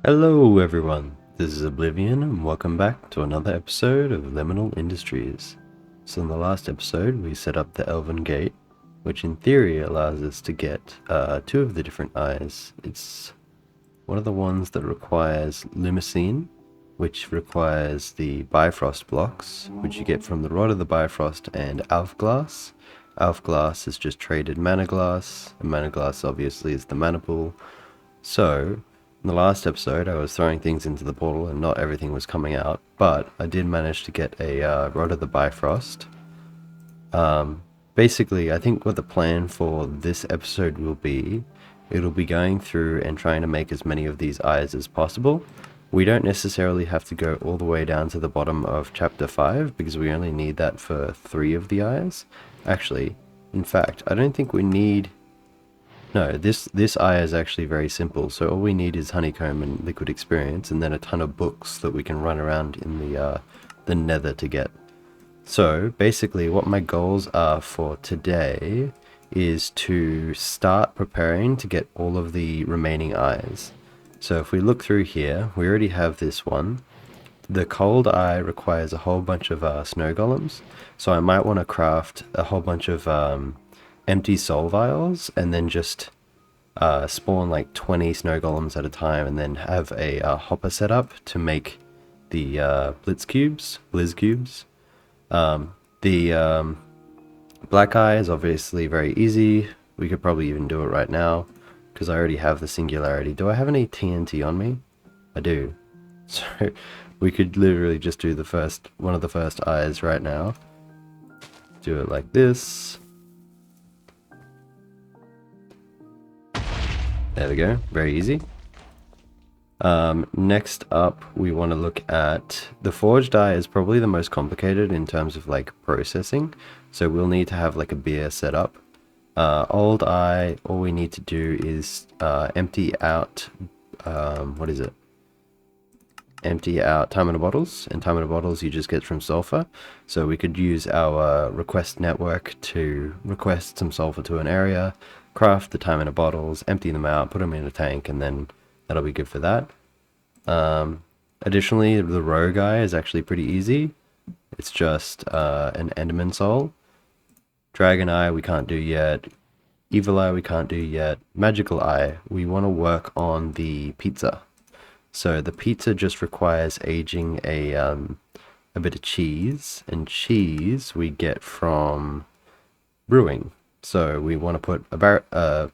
Hello everyone, this is Oblivion and welcome back to another episode of Liminal Industries. So in the last episode we set up the Elven Gate, which in theory allows us to get two of the different eyes. It's one of the ones that requires Lumicine, which requires the Bifrost blocks, which you get from the Rod of the Bifrost and Alf Glass. Alf Glass is just traded Mana Glass, and Mana Glass obviously is the Mana Pool. So, in the last episode, I was throwing things into the portal and not everything was coming out, but I did manage to get a Rod of the Bifrost. Basically, I think what the plan for this episode will be, it'll be going through and trying to make as many of these eyes as possible. We don't necessarily have to go all the way down to the bottom of chapter 5, because we only need that for 3 of the eyes. Actually, in fact, I don't think we need... No, this eye is actually very simple. So all we need is honeycomb and liquid experience, and then a ton of books that we can run around in the nether to get. So basically, what my goals are for today is to start preparing to get all of the remaining eyes. So if we look through here, we already have this one. The cold eye requires a whole bunch of snow golems, so I might want to craft a whole bunch of empty soul vials and then just spawn like 20 snow golems at a time, and then have a hopper set up to make the blizz cubes. The black eye is obviously very easy. We could probably even do it right now because I already have the singularity. Do I have any TNT on me? I do. So we could literally just do one of the first eyes right now. Do it like this. There we go, very easy. Next up, we want to look at the forged eye is probably the most complicated in terms of like processing. So we'll need to have like a beer set up. Old eye, all we need to do is empty out, empty out time in a bottles, and time in a bottles you just get from sulfur. So we could use our request network to request some sulfur to an area, craft the time in a bottles, empty them out, put them in a tank, and then that'll be good for that. Additionally, the rogue eye is actually pretty easy. It's just an enderman soul. Dragon eye we can't do yet. Evil eye we can't do yet. Magical eye, we want to work on the pizza. So the pizza just requires aging a bit of cheese, and cheese we get from brewing. So we want to put a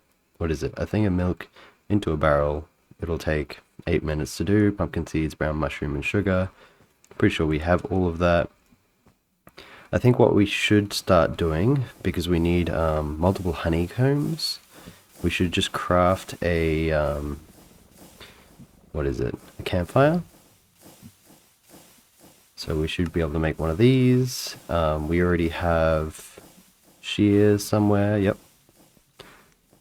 thing of milk into a barrel. It'll take 8 minutes to do. Pumpkin seeds, brown mushroom, and sugar. Pretty sure we have all of that. I think what we should start doing, because we need multiple honeycombs, we should just craft a a campfire. So we should be able to make one of these. We already have shears somewhere, yep.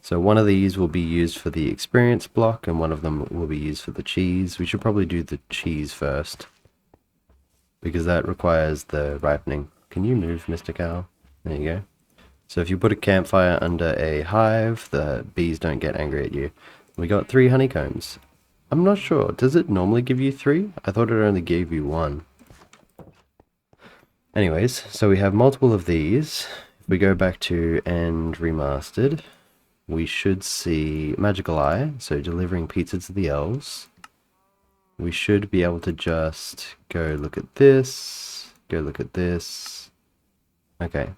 So one of these will be used for the experience block, and one of them will be used for the cheese. We should probably do the cheese first, because that requires the ripening. Can you move, Mr. Cow? There you go. So if you put a campfire under a hive, the bees don't get angry at you. We got 3 honeycombs. I'm not sure. Does it normally give you 3? I thought it only gave you 1. Anyways, so we have multiple of these. If we go back to End Remastered, we should see Magical Eye, so delivering pizza to the elves. We should be able to just go look at this, go look at this. Okay.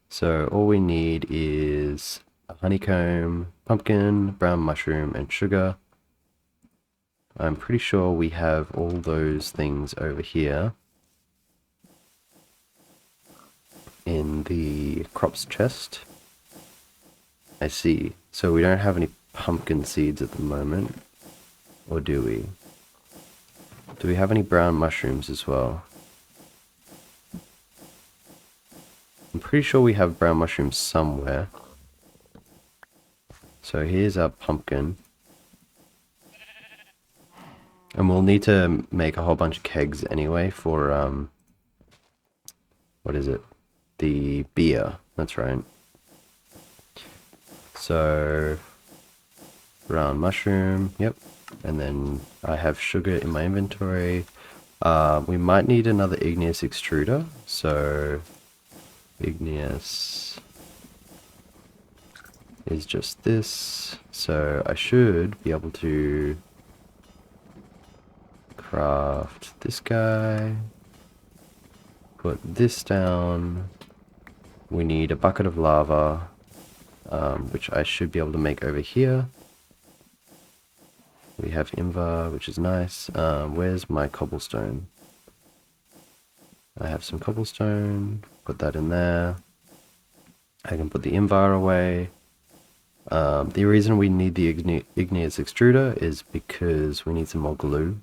So all we need is a honeycomb, pumpkin, brown mushroom, and sugar. I'm pretty sure we have all those things over here in the crops chest. I see. So we don't have any pumpkin seeds at the moment. Or do we? Do we have any brown mushrooms as well? I'm pretty sure we have brown mushrooms somewhere. So here's our pumpkin. And we'll need to make a whole bunch of kegs anyway for, the beer. That's right. So brown mushroom, yep. And then I have sugar in my inventory. We might need another igneous extruder, so igneous is just this. So I should be able to craft this guy, put this down. We need a bucket of lava, which I should be able to make over here. We have Invar, which is nice. Where's my cobblestone? I have some cobblestone, put that in there. I can put the Invar away. The reason we need the igneous extruder is because we need some more glue.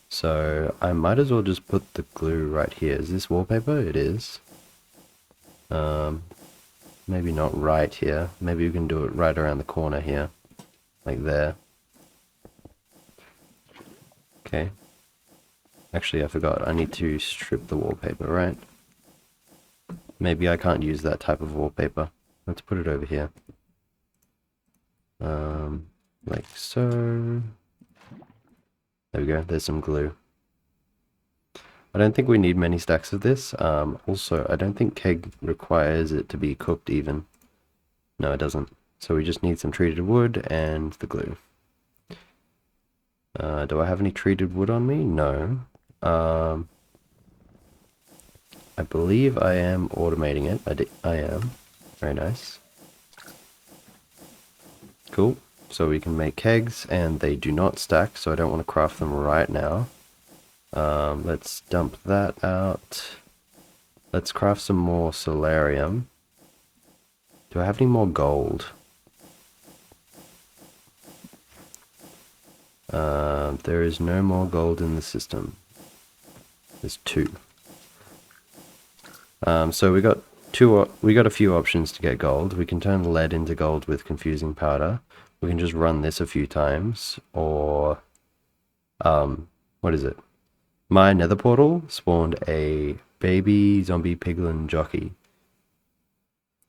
So I might as well just put the glue right here. Is this wallpaper? It is. Maybe not right here. Maybe we can do it right around the corner here. Like there. Okay. Actually, I forgot. I need to strip the wallpaper, right? Maybe I can't use that type of wallpaper. Let's put it over here. Like so. There we go. There's some glue. I don't think we need many stacks of this. Also, I don't think keg requires it to be cooked even. No, it doesn't. So we just need some treated wood and the glue. Do I have any treated wood on me? No. I believe I am automating it. I am. Very nice. Cool. So we can make kegs, and they do not stack, so I don't want to craft them right now. Let's dump that out. Let's craft some more solarium. Do I have any more gold? There is no more gold in the system. There's 2. So we got a few options to get gold. We can turn lead into gold with confusing powder. We can just run this a few times, or what is it? My nether portal spawned a baby zombie piglin jockey.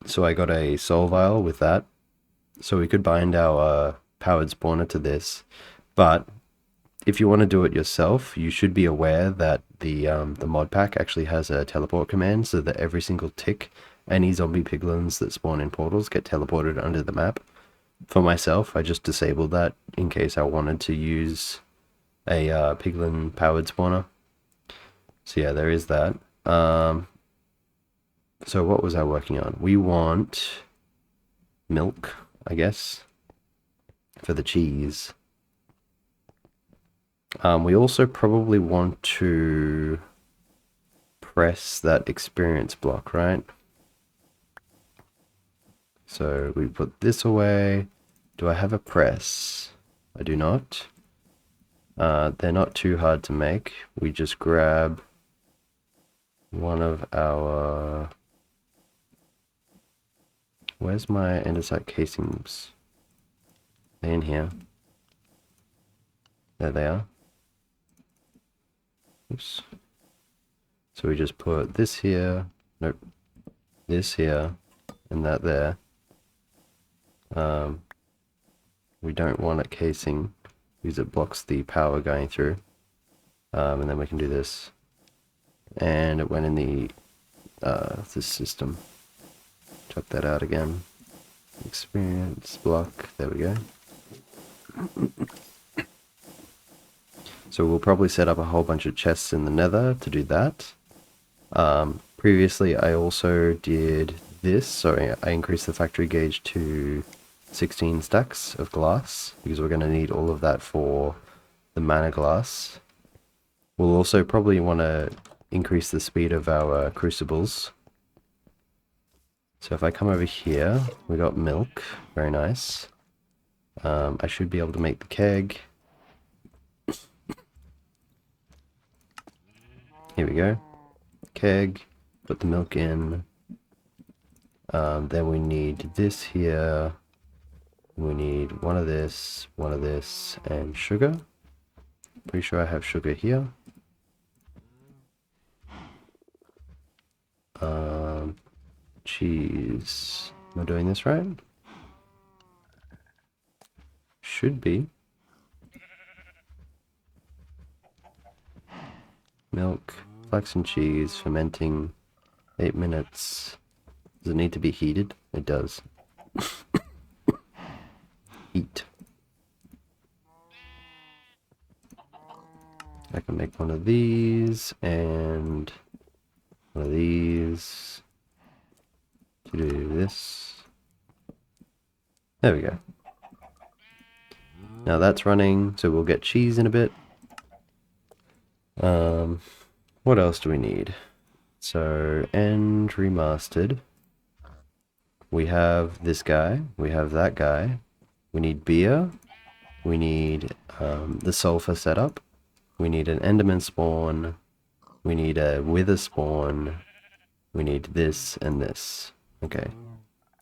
So I got a soul vial with that. So we could bind our powered spawner to this. But if you want to do it yourself, you should be aware that the mod pack actually has a teleport command, so that every single tick, any zombie piglins that spawn in portals get teleported under the map. For myself, I just disabled that in case I wanted to use a piglin powered spawner. So yeah, there is that. So what was I working on? We want milk, I guess, for the cheese. We also probably want to press that experience block, right? So we put this away. Do I have a press? I do not. They're not too hard to make. We just grab one of our... Where's my andesite casings? They're in here. There they are. Oops. So we just put this here. Nope. This here. And that there. We don't want a casing because it blocks the power going through. And then we can do this. And it went in the this system. Chuck that out again. Experience block. There we go. So we'll probably set up a whole bunch of chests in the nether to do that. Previously I also did this, so I increased the factory gauge to 16 stacks of glass, because we're going to need all of that for the mana glass. We'll also probably want to increase the speed of our crucibles. So if I come over here, we got milk, very nice. I should be able to make the keg. Here we go. Keg, put the milk in. Then we need this here. We need one of this, and sugar. Pretty sure I have sugar here. Cheese. Am I doing this right? should be. Milk, flax and cheese, fermenting, 8 minutes. Does it need to be heated? It does. Heat. I can make one of these and one of these to do this. There we go. Now that's running, so we'll get cheese in a bit. What else do we need? So, end remastered. We have this guy, we have that guy. We need beer. We need the sulfur setup. We need an enderman spawn. We need a wither spawn. We need this and this. Okay.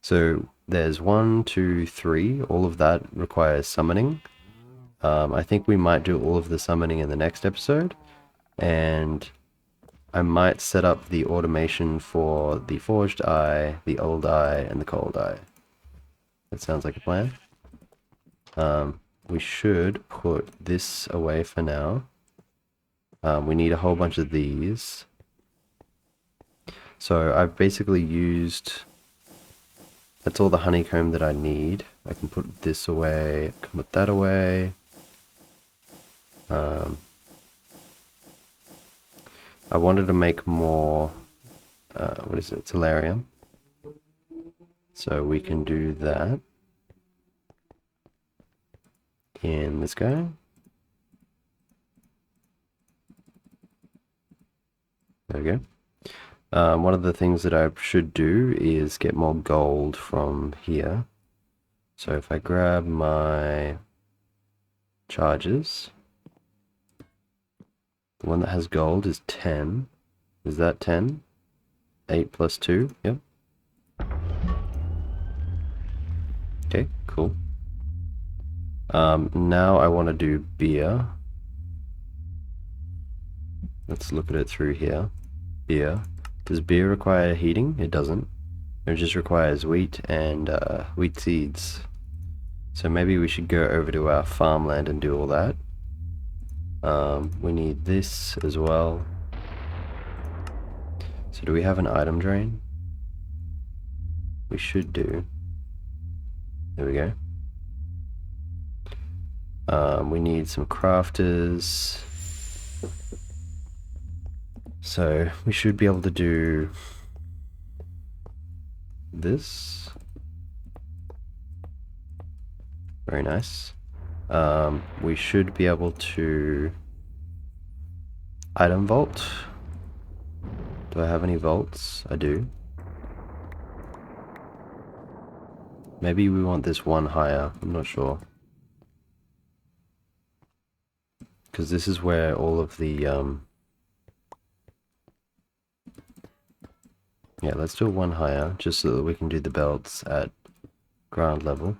So there's 1, 2, 3. All of that requires summoning. I think we might do all of the summoning in the next episode. And I might set up the automation for the forged eye, the old eye, and the cold eye. That sounds like a plan. We should put this away for now. We need a whole bunch of these. So I've basically used... That's all the honeycomb that I need. I can put this away, I can put that away. I wanted to make more, what is it, Tellurium. So we can do that. In this guy. There we go. One of the things that I should do is get more gold from here. So if I grab my charges, the one that has gold is 10. Is that 10? 8 plus 2, yep. Okay, cool. Now I want to do beer. Let's look at it through here. Beer. Does beer require heating? It doesn't. It just requires wheat and wheat seeds. So maybe we should go over to our farmland and do all that. We need this as well. So do we have an item drain? We should do. There we go. We need some crafters. So we should be able to do this. Very nice. We should be able to item vault. Do I have any vaults? I do. Maybe we want this one higher, I'm not sure. Because this is where all of the, yeah, let's do one higher, just so that we can do the belts at ground level.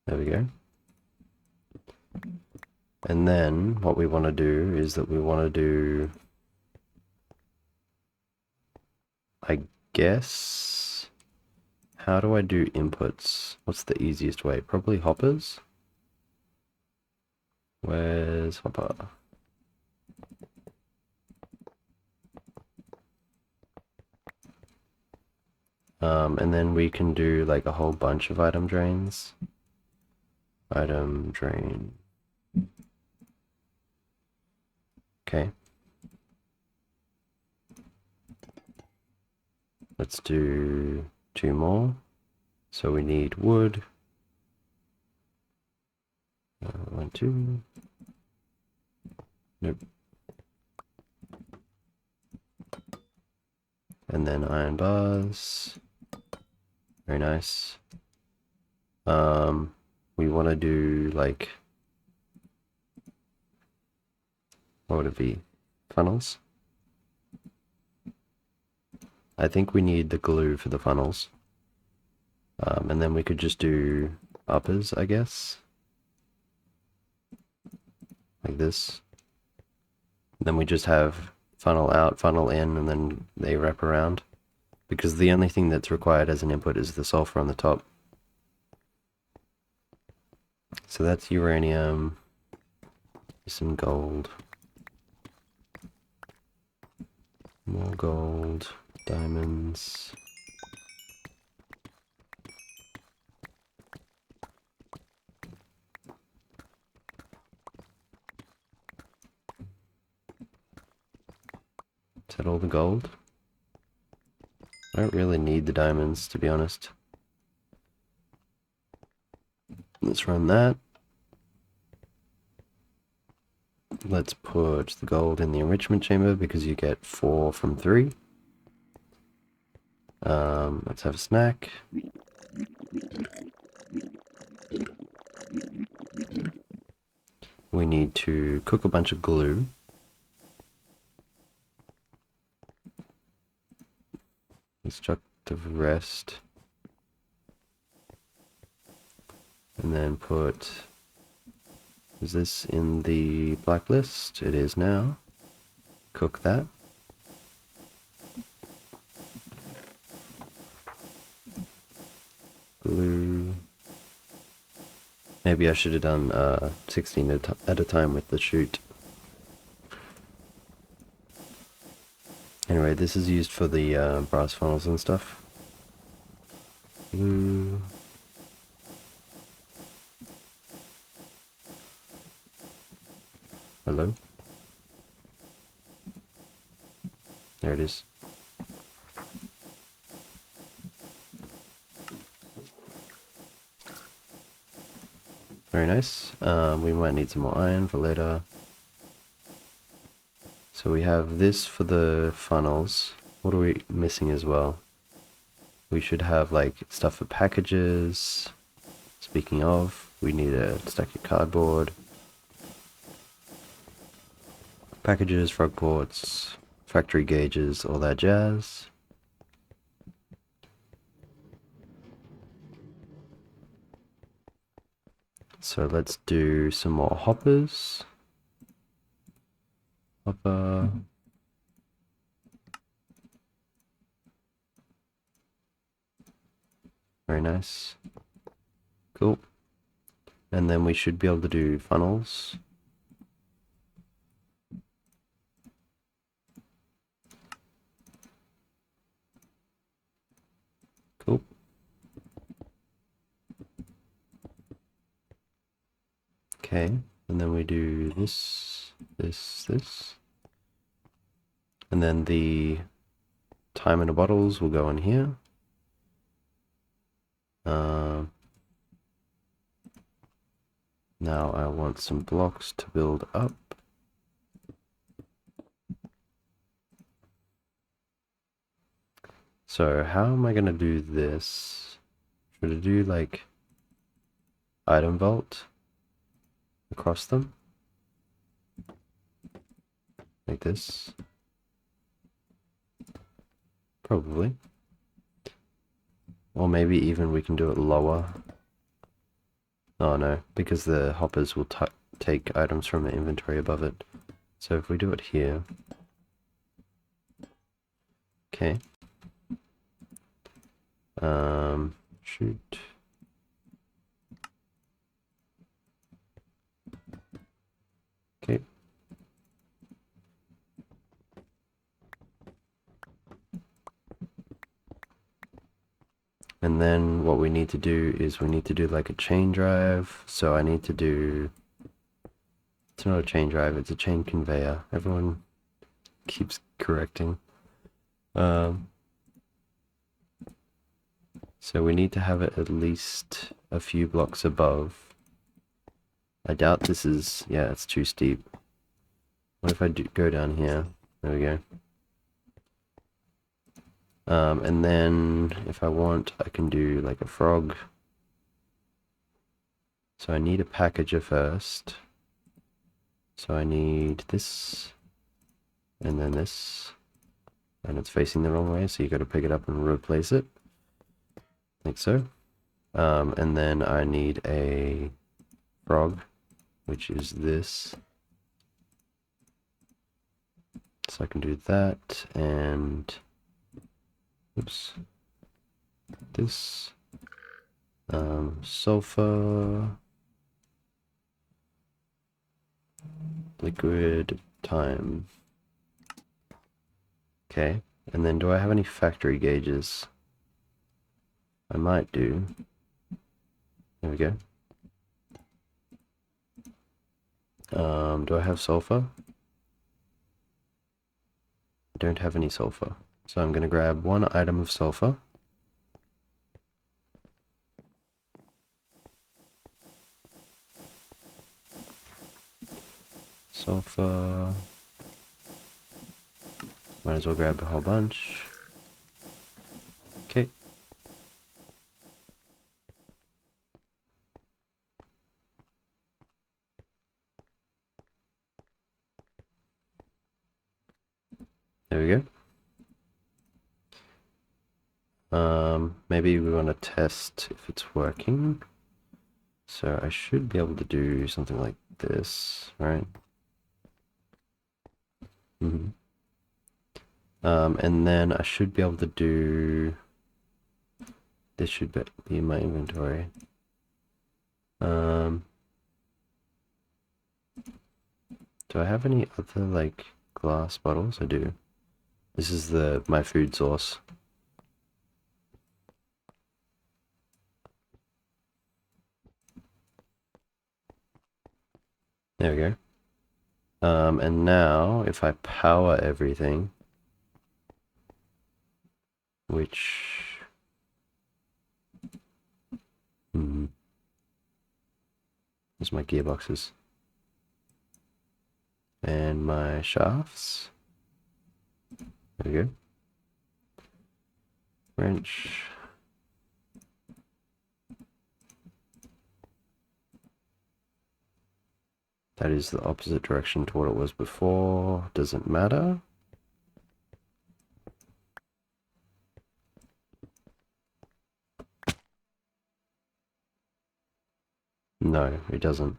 There we go. And then, what we want to do is that we want to do, I guess, how do I do inputs? What's the easiest way? Probably hoppers? Where's hopper? And then we can do like a whole bunch of item drains. Item drain. Okay. Let's do 2 more. So we need wood. 1, 2. Nope. And then iron bars. Very nice. We want to do like, what would it be? Funnels? I think we need the glue for the funnels. And then we could just do uppers, I guess. Like this. Then we just have funnel out, funnel in, and then they wrap around. Because the only thing that's required as an input is the sulfur on the top. So that's uranium, some gold, more gold, diamonds. Is that all the gold? I don't really need the diamonds, to be honest. Let's run that. Let's put the gold in the enrichment chamber because you get 4 from 3. Let's have a snack. We need to cook a bunch of glue. Destructive rest. And then put... Is this in the blacklist? It is now. Cook that. Glue. Maybe I should have done 16 at a time with the chute. Anyway, this is used for the brass funnels and stuff. Glue. Hello? There it is. Very nice. We might need some more iron for later. So we have this for the funnels. What are we missing as well? We should have like stuff for packages. Speaking of, we need a stack of cardboard. Packages, frog ports, factory gauges, all that jazz. So let's do some more hoppers. Hopper. Very nice. Cool. And then we should be able to do funnels. Cool. Okay, and then we do this, this. And then the time in the bottles will go in here. Now I want some blocks to build up. So how am I going to do this? Should I do like item vault across them? Like this? Probably. Or maybe even we can do it lower. Oh no, because the hoppers will take items from the inventory above it. So if we do it here. Okay. Shoot. Okay. And then what we need to do is we need to do like a chain drive. So I need to do, it's not a chain drive, it's a chain conveyor. Everyone keeps correcting. So we need to have it at least a few blocks above. I doubt this is, yeah, it's too steep. What if I go down here? There we go. And then if I want, I can do like a frog. So I need a packager first. So I need this, and then this, and it's facing the wrong way, so you got to pick it up and replace it, like so. And then I need a frog, which is this. So I can do that, and oops, this, sulfur, liquid time. Okay, and then do I have any factory gauges? I might do. There we go. Do I have sulfur? I don't have any sulfur. So I'm going to grab one item of sulfur. Sulfur. Might as well grab a whole bunch. Okay. There we go. Maybe we want to test if it's working. So I should be able to do something like this, right? And then I should be able to do... This should be in my inventory. Do I have any other, like, glass bottles? I do. This is my food source. There we go. And now, if I power everything, which... There's my gearboxes. And my shafts. There we go. Wrench. That is the opposite direction to what it was before. Doesn't matter. No, it doesn't.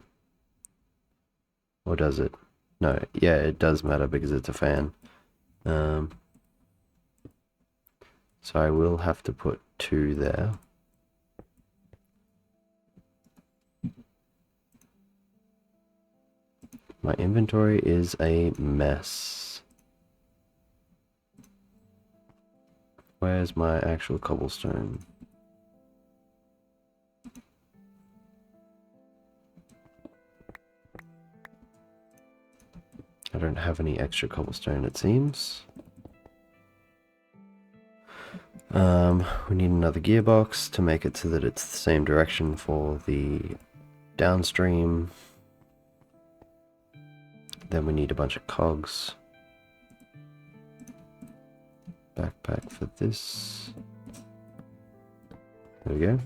Or does it? No, yeah, it does matter because it's a fan. So I will have to put 2 there. My inventory is a mess. Where's my actual cobblestone? I don't have any extra cobblestone, it seems. We need another gearbox to make it so that it's the same direction for the downstream. Then we need a bunch of cogs. Backpack for this. There we go.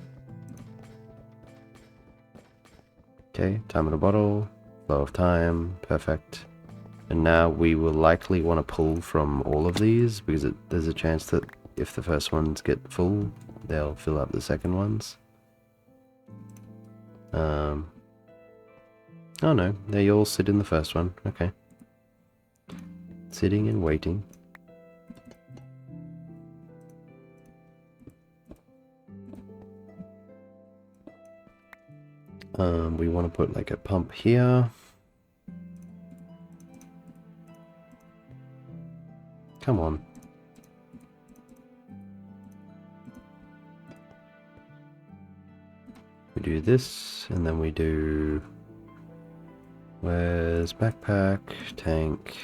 Okay, time in a bottle, flow of time, perfect. And now we will likely want to pull from all of these because there's a chance that if the first ones get full, they'll fill up the second ones. Oh no, they all sit in the first one. Okay. Sitting and waiting. We want to put like a pump here. Come on. We do this, and then we do... Where's backpack, tank?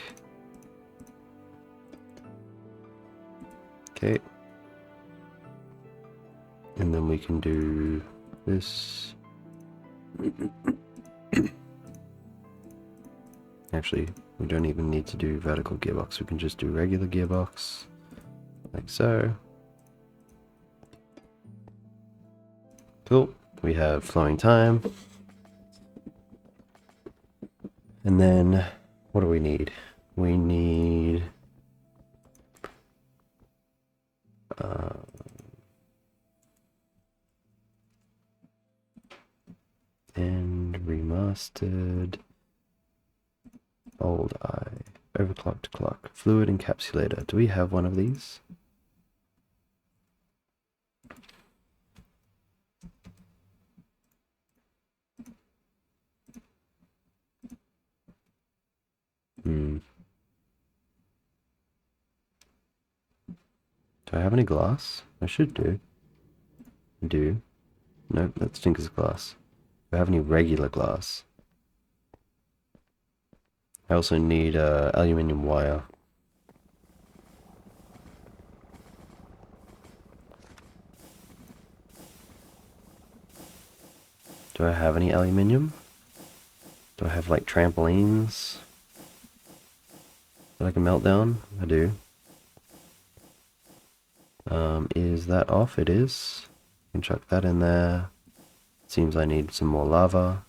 Okay. And then we can do this. Actually, we don't even need to do vertical gearbox. We can just do regular gearbox, like so. Cool. We have flowing time. And then, what do we need? We need... and remastered... Old eye. Overclocked clock. Fluid encapsulator. Do we have one of these? Do I have any glass? I should do. I do. Nope, that's Tinker's glass. Do I have any regular glass? I also need aluminium wire. Do I have any aluminium? Do I have like trampolines that I can melt down? I do. Is that off? It is. I can chuck that in there. Seems I need some more lava.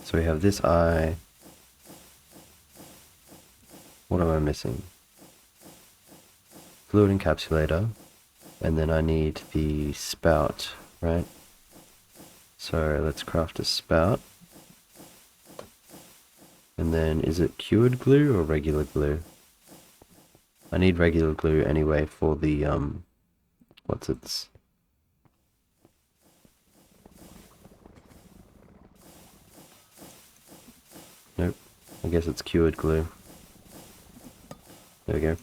So we have this eye. What am I missing? Fluid encapsulator. And then I need the spout, right? So let's craft a spout. And then is it cured glue or regular glue? I need regular glue anyway for the what's its nope. I guess it's cured glue. There we go.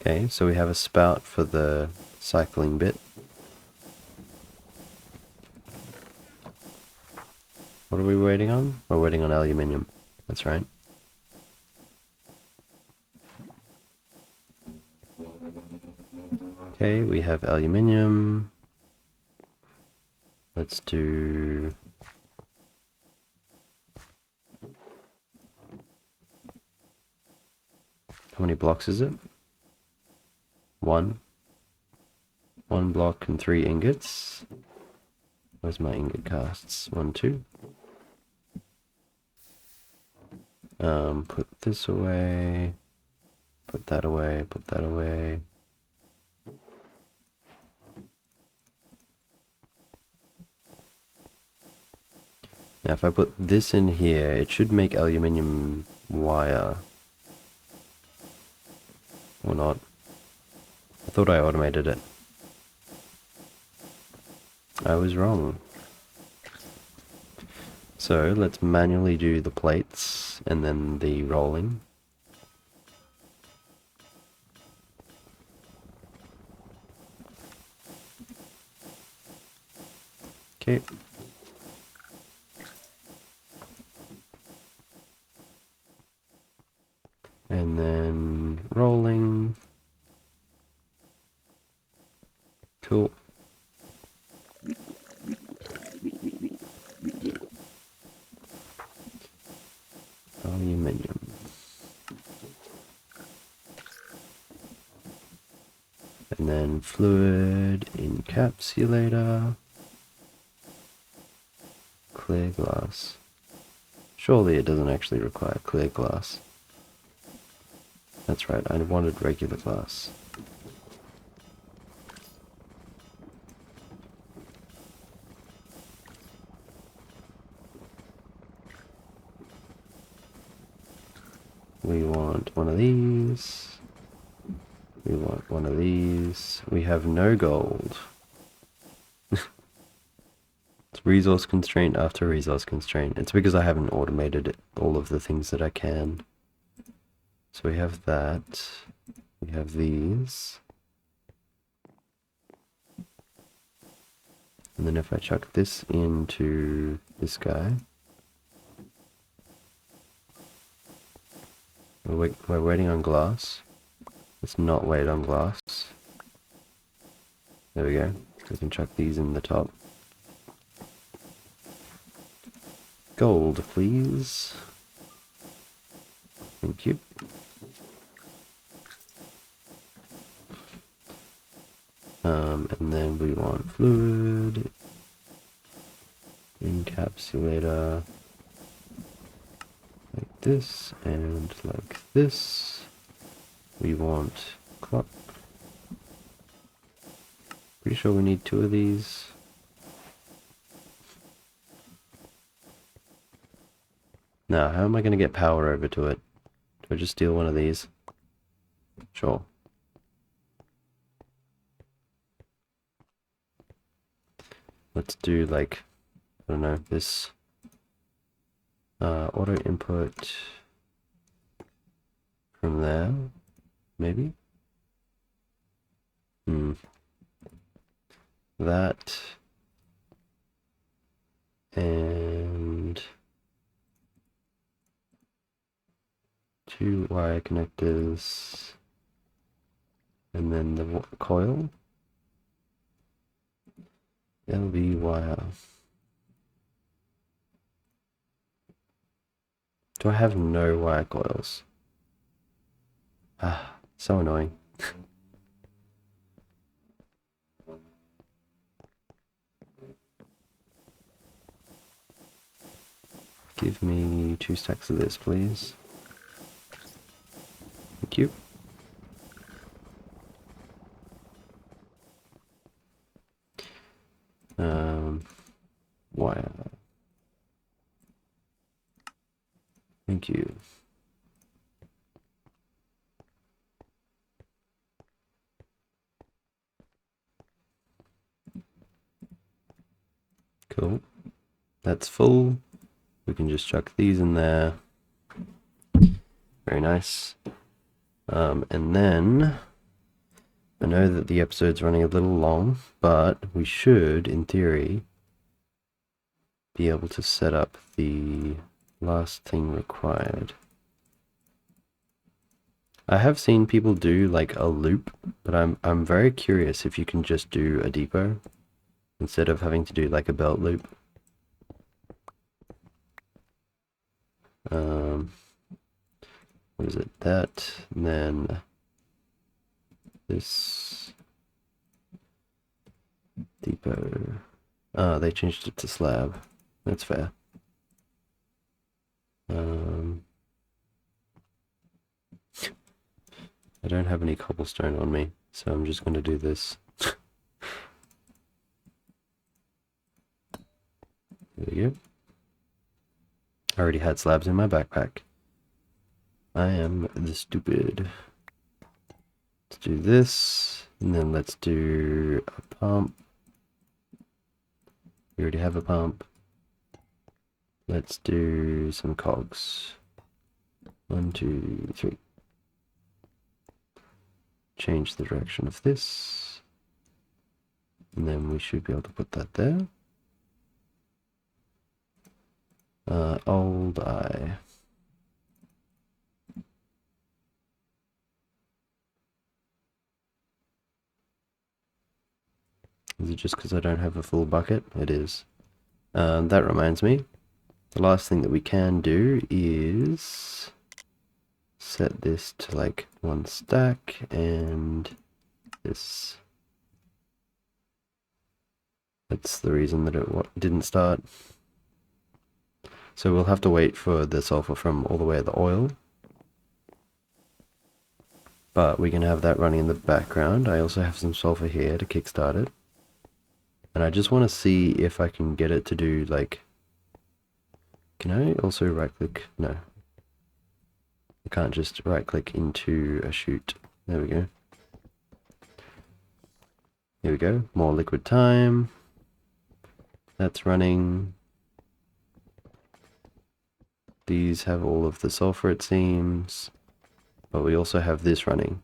Okay, so we have a spout for the cycling bit. What are we waiting on? We're waiting on aluminium. That's right. Okay, we have aluminium. Let's do... How many blocks is it? One. One block and 3 ingots. Where's my ingot casts? 1, 2. Put this away. Put that away. Put that away. Now if I put this in here, it should make aluminium wire. Or not. I thought I automated it. I was wrong. So let's manually do the plates and then the rolling. Okay. And then rolling. Cool. Aluminium. And then fluid encapsulator. Clear glass. Surely it doesn't actually require clear glass. That's right, I wanted regular glass. We want one of these. We want one of these. We have no gold. It's resource constraint after resource constraint. It's because I haven't automated all of the things that I can. So we have that. We have these. And then if I chuck this into this guy. We're waiting on glass. Let's not wait on glass. There we go. We can chuck these in the top. Gold, please. Thank you. And then we want fluid encapsulator like this and like this. We want clock. Pretty sure we need 2 of these. Now, how am I going to get power over to it? Do I just steal one of these? Sure. Let's do like, I don't know, this Auto input from there, maybe? That. And 2 wire connectors. And then the coil. LV wire. Do I have no wire coils? Ah, so annoying. Give me 2 stacks of this, please. Thank you. Wire. Thank you. Cool. That's full. We can just chuck these in there. Very nice. And then I know that the episode's running a little long, but we should, in theory, be able to set up the last thing required. I have seen people do like a loop, but I'm very curious if you can just do a depot instead of having to do like a belt loop. What is it? That, and then this depot. Ah, they changed it to slab. That's fair. I don't have any cobblestone on me, so I'm just going to do this. There we go. I already had slabs in my backpack. I am the stupid. Let's do this, and then let's do a pump. We already have a pump. Let's do some cogs. 1, 2, 3. Change the direction of this. And then we should be able to put that there. Old eye. Is it just because I don't have a full bucket? It is. That reminds me. The last thing that we can do is set this to like 1 stack and this. That's the reason that it didn't start. So we'll have to wait for the sulfur from all the way to the oil. But we can have that running in the background. I also have some sulfur here to kickstart it. And I just want to see if I can get it to do like... Can I also right click? No. I can't just right click into a chute. There we go. Here we go. More liquid time. That's running. These have all of the sulfur, it seems. But we also have this running.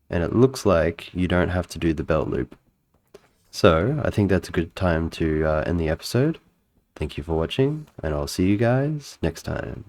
And it looks like you don't have to do the belt loop. So, I think that's a good time to end the episode. Thank you for watching, and I'll see you guys next time.